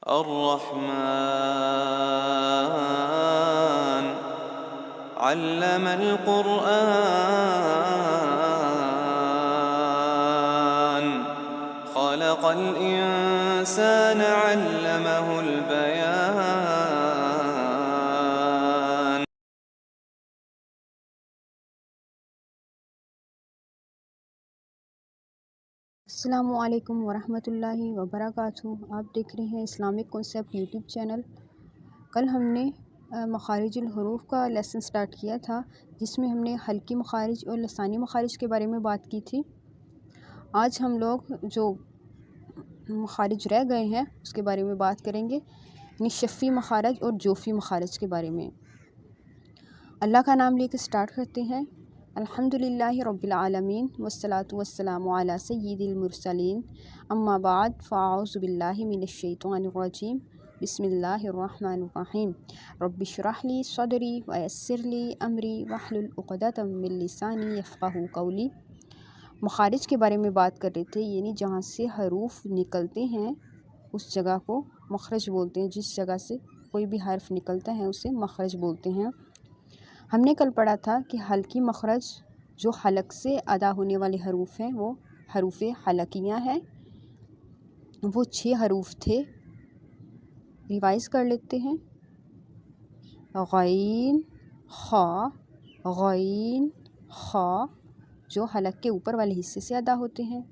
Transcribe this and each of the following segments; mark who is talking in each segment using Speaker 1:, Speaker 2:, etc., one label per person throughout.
Speaker 1: الرحمن علم القرآن خلق الإنسان علمه البيان.
Speaker 2: السلام علیکم ورحمۃ اللہ وبرکاتہ. آپ دیکھ رہے ہیں اسلامک کنسیپٹ یوٹیوب چینل. کل ہم نے مخارج الحروف کا لیسن سٹارٹ کیا تھا، جس میں ہم نے حلقی مخارج اور لسانی مخارج کے بارے میں بات کی تھی. آج ہم لوگ جو مخارج رہ گئے ہیں اس کے بارے میں بات کریں گے، یعنی شفی مخارج اور جوفی مخارج کے بارے میں. اللہ کا نام لے کے سٹارٹ کرتے ہیں. الحمدللہ رب العالمین والصلاة والسلام علی سید المرسلین، اما بعد فاعوذ باللہ من الشیطان الرجیم. بسم اللہ الرحمن الرحیم. رب اشرح لی صدری ویسر لی امری واحلل عقدۃ من لسانی یفقہوا قولی. مخارج کے بارے میں بات کر رہے تھے، یعنی جہاں سے حروف نکلتے ہیں اس جگہ کو مخرج بولتے ہیں. جس جگہ سے کوئی بھی حرف نکلتا ہے اسے مخرج بولتے ہیں. ہم نے کل پڑھا تھا کہ حلقی مخرج جو حلق سے ادا ہونے والے حروف ہیں وہ حروف حلقیہ ہیں. وہ 6 حروف تھے. ریوائز کر لیتے ہیں: غین، خا، غین، خا جو حلق کے اوپر والے حصے سے ادا ہوتے ہیں.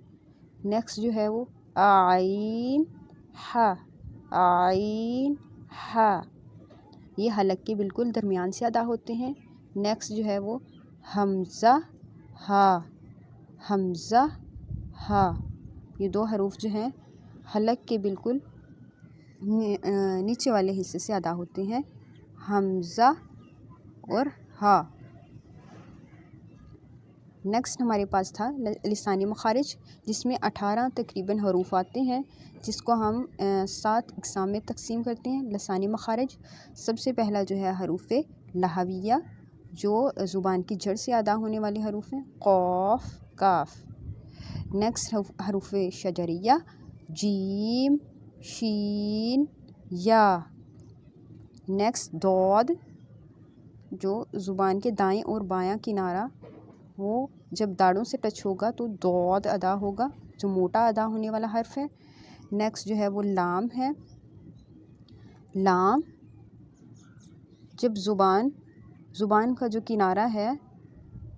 Speaker 2: نیکسٹ جو ہے وہ عین، ہا، عین، ہا یہ حلق کے بالکل درمیان سے ادا ہوتے ہیں. نیکسٹ جو ہے وہ حمزہ، ہا، حمزہ، ہا یہ 2 حروف جو ہیں حلق کے بالکل نیچے والے حصے سے ادا ہوتے ہیں، حمزہ اور ہا. نیکسٹ ہمارے پاس تھا لسانی مخارج، جس میں 18 تقریباً حروف آتے ہیں، جس کو ہم 7 اقسام میں تقسیم کرتے ہیں. لسانی مخارج سب سے پہلا جو ہے حروف لہویہ جو زبان کی جڑ سے ادا ہونے والے حروف ہیں، قاف، کاف. نیکسٹ حروف شجریہ، جیم، شین، یا. نیکسٹ ضاد جو زبان کے دائیں اور بایاں کنارہ وہ جب داڑوں سے ٹچ ہوگا تو ضاد ادا ہوگا، جو موٹا ادا ہونے والا حرف ہے. نیکسٹ جو ہے وہ لام ہے. لام جب زبان کا جو کنارہ ہے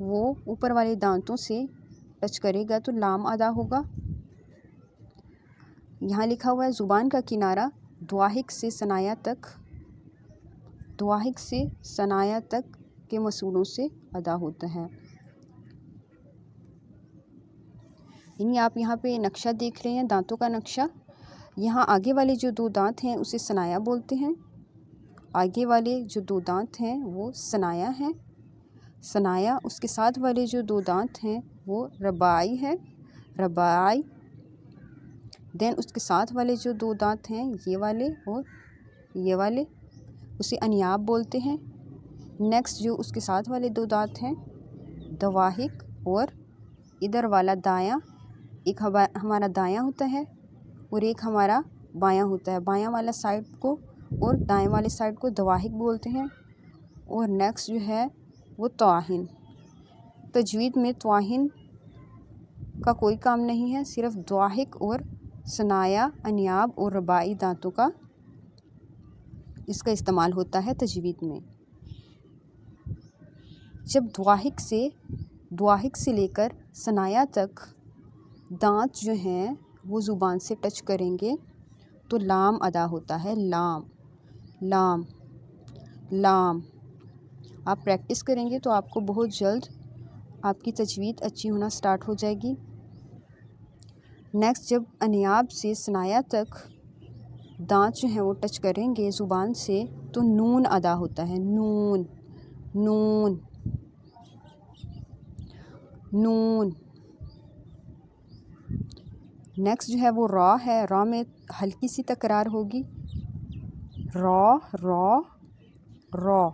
Speaker 2: وہ اوپر والے دانتوں سے ٹچ کرے گا تو لام ادا ہوگا. یہاں لکھا ہوا ہے زبان کا کنارہ دواحق سے ثنایا تک کے مصولوں سے ادا ہوتا ہے. یعنی آپ یہاں پہ نقشہ دیکھ رہے ہیں، دانتوں کا نقشہ. یہاں آگے والے جو 2 دانت ہیں اسے ثنایا بولتے ہیں. آگے والے جو 2 دانت ہیں وہ ثنایا ہیں. ثنایا اس کے ساتھ والے جو 2 دانت ہیں وہ رباعی ہے، رباعی. دین اس کے ساتھ والے جو 2 دانت ہیں یہ والے اور یہ والے اسے انیاب بولتے ہیں. نیکسٹ جو اس کے ساتھ والے 2 دانت ہیں دواحق، اور ادھر والا دایاں، ایک ہمارا دایاں ہوتا ہے اور ایک ہمارا بایاں ہوتا ہے. بایاں والا سائڈ کو اور دائیں والے سائڈ کو دواحق بولتے ہیں. اور نیکسٹ جو ہے وہ طواہن. تجوید میں طواہن کا کوئی کام نہیں ہے، صرف دواحق اور ثنایا، انیاب اور رباعی دانتوں کا اس کا استعمال ہوتا ہے تجوید میں. جب دواحق سے لے کر ثنایا تک دانت جو ہیں وہ زبان سے ٹچ کریں گے تو لام ادا ہوتا ہے. لام، لام، لام. آپ پریکٹس کریں گے تو آپ کو بہت جلد آپ کی تجوید اچھی ہونا سٹارٹ ہو جائے گی. نیکسٹ جب انیاب سے ثنایا تک دانت جو ہیں وہ ٹچ کریں گے زبان سے تو نون ادا ہوتا ہے. نون، نون، نون. نیکسٹ جو ہے وہ را ہے. را میں ہلکی سی تکرار ہوگی، را، را، را.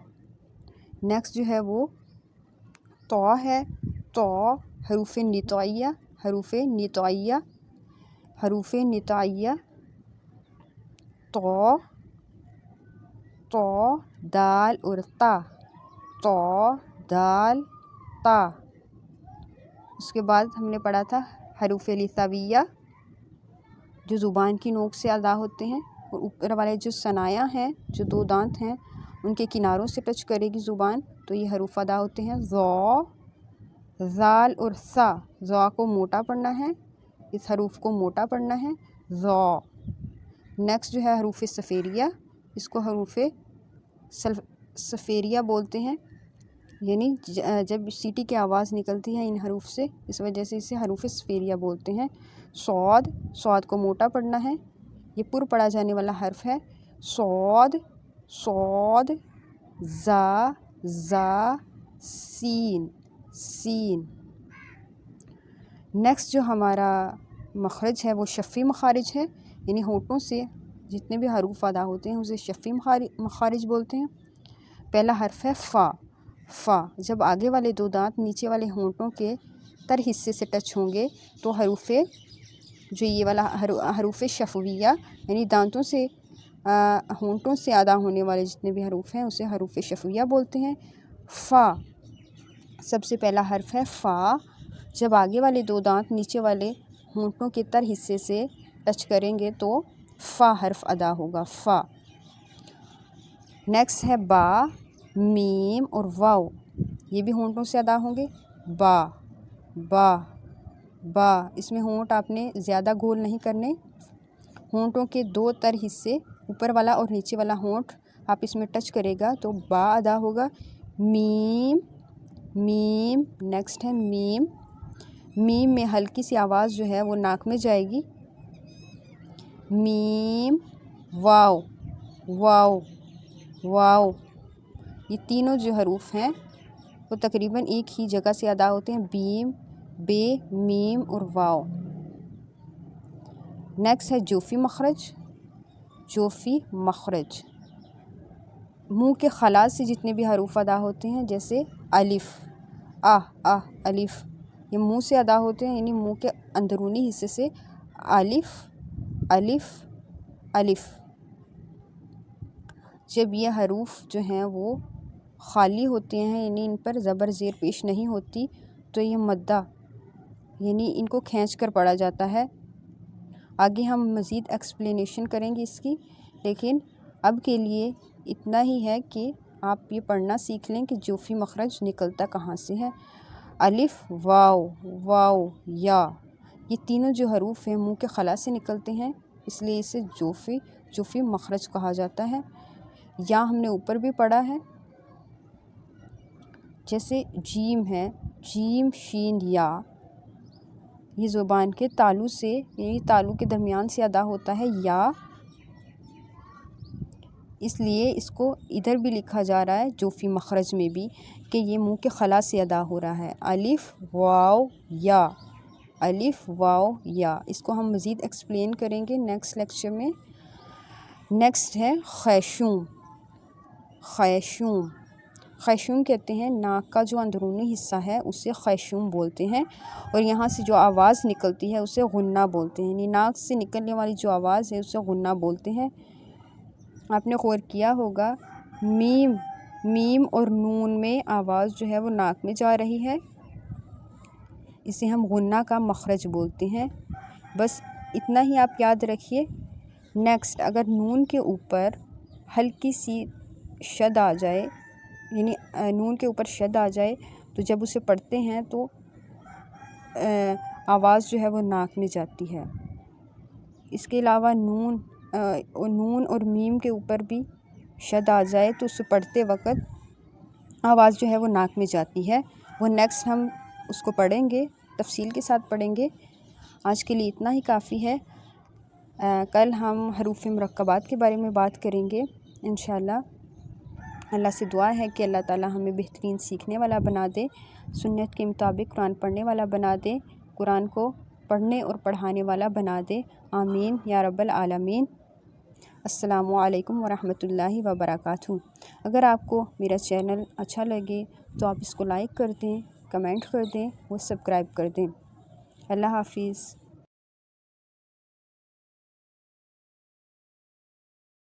Speaker 2: نیکسٹ جو ہے وہ طا ہے. طا حروف نطعیہ، حروف نطعیہ، حروف نطعیہ. تو دال اور تا، تو دال تا۔ اس کے بعد ہم نے پڑھا تھا حروف لثویہ جو زبان کی نوک سے ادا ہوتے ہیں، اور اوپر والے جو ثنایا ہیں، جو دو دانت ہیں، ان کے کناروں سے ٹچ کرے گی زبان، تو یہ حروف ادا ہوتے ہیں۔ ذو، ذال اور سا، ذو کو موٹا پڑھنا ہے، اس حروف کو موٹا پڑھنا ہے، ذو۔ نیکسٹ جو ہے حروف صفیریہ، اس کو حروف صفیریہ بولتے ہیں، یعنی جب سیٹی کی آواز نکلتی ہے ان حروف سے، اس وجہ سے اسے حروف صفیریہ بولتے ہیں۔ صاد، صاد کو موٹا پڑھنا ہے، یہ پر پڑھا جانے والا حرف ہے، صاد، صاد۔ زا، زا، سین، سین۔ نیکسٹ جو ہمارا مخرج ہے وہ شفی مخارج ہے، یعنی ہونٹوں سے جتنے بھی حروف ادا ہوتے ہیں اسے شفی مخارج بولتے ہیں۔ پہلا حرف ہے فا، فا۔ جب آگے والے دو دانت نیچے والے ہونٹوں کے تر حصے سے ٹچ ہوں گے تو حروف جو یہ والا حروف شفویہ، یعنی دانتوں سے ہونٹوں سے ادا ہونے والے جتنے بھی حروف ہیں اسے حروف شفویہ بولتے ہیں۔ فا، سب سے پہلا حرف ہے فا، جب آگے والے دو دانت نیچے والے ہونٹوں کے تر حصے سے ٹچ کریں گے تو فا حرف ادا ہوگا، فا۔ نیکسٹ ہے با، میم اور واو، یہ بھی ہونٹوں سے ادا ہوں گے، با، با، با۔ اس میں ہونٹ آپ نے زیادہ گول نہیں کرنے، ہونٹوں کے دو تر حصے، اوپر والا اور نیچے والا ہونٹ آپ اس میں ٹچ کرے گا تو با ادا ہوگا۔ میم، میم۔ نیکسٹ ہے میم، میم میں ہلکی سی آواز جو ہے وہ ناک میں جائے گی، میم، واو، واو، واو۔ یہ تینوں جو حروف ہیں وہ تقریباً ایک ہی جگہ سے ادا ہوتے ہیں، بیم، بے، میم اور واو۔ نیکسٹ ہے جوفی مخرج، جوفی مخرج منہ کے خلاص سے جتنے بھی حروف ادا ہوتے ہیں، جیسے الف، الف، یہ منہ سے ادا ہوتے ہیں، یعنی منہ کے اندرونی حصے سے الف، الف، الف۔ جب یہ حروف جو ہیں وہ خالی ہوتے ہیں، یعنی ان پر زبر زیر پیش نہیں ہوتی، تو یہ مدہ، یعنی ان کو کھینچ کر پڑھا جاتا ہے۔ آگے ہم مزید ایکسپلینیشن کریں گے اس کی، لیکن اب کے لیے اتنا ہی ہے کہ آپ یہ پڑھنا سیکھ لیں کہ جوفی مخرج نکلتا کہاں سے ہے۔ الف، واو، واو، یا، یہ تینوں جو حروف ہیں منہ کے خلا سے نکلتے ہیں، اس لیے اسے جوفی مخرج کہا جاتا ہے۔ یا ہم نے اوپر بھی پڑھا ہے، جیسے جیم ہے، جیم، شین، یا، یہ زبان کے تالو سے، یعنی تالو کے درمیان سے ادا ہوتا ہے یا، اس لیے اس کو ادھر بھی لکھا جا رہا ہے جوفی مخرج میں بھی کہ یہ منہ کے خلا سے ادا ہو رہا ہے، الف، واو، یا، الف، واو، یا۔ اس کو ہم مزید ایکسپلین کریں گے نیکسٹ لیکچر میں۔ نیکسٹ ہے خیشوم، خیشوم، خیشوم کہتے ہیں ناک کا جو اندرونی حصہ ہے اسے خیشوم بولتے ہیں، اور یہاں سے جو آواز نکلتی ہے اسے غنہ بولتے ہیں، یعنی ناک سے نکلنے والی جو آواز ہے اسے غنہ بولتے ہیں۔ آپ نے غور کیا ہوگا میم، میم اور نون میں آواز جو ہے وہ ناک میں جا رہی ہے، اسے ہم غنہ کا مخرج بولتے ہیں، بس اتنا ہی آپ یاد رکھیے۔ نیکسٹ، اگر نون کے اوپر ہلکی سی شد آ جائے، یعنی نون کے اوپر شد آ جائے تو جب اسے پڑھتے ہیں تو آواز جو ہے وہ ناک میں جاتی ہے۔ اس کے علاوہ نون اور میم کے اوپر بھی شد آ جائے تو اسے پڑھتے وقت آواز جو ہے وہ ناک میں جاتی ہے، وہ نیکسٹ ہم اس کو پڑھیں گے، تفصیل کے ساتھ پڑھیں گے۔ آج کے لیے اتنا ہی کافی ہے، کل ہم حروف مرکبات کے بارے میں بات کریں گے انشاءاللہ۔ اللہ سے دعا ہے کہ اللہ تعالی ہمیں بہترین سیکھنے والا بنا دے، سنت کے مطابق قرآن پڑھنے والا بنا دے، قرآن کو پڑھنے اور پڑھانے والا بنا دے، آمین یا رب العالمین۔ السلام علیکم ورحمۃ اللہ وبرکاتہ۔ اگر آپ کو میرا چینل اچھا لگے تو آپ اس کو لائک کر دیں، کمنٹ کر دیں اور سبسکرائب کر دیں۔ اللہ حافظ۔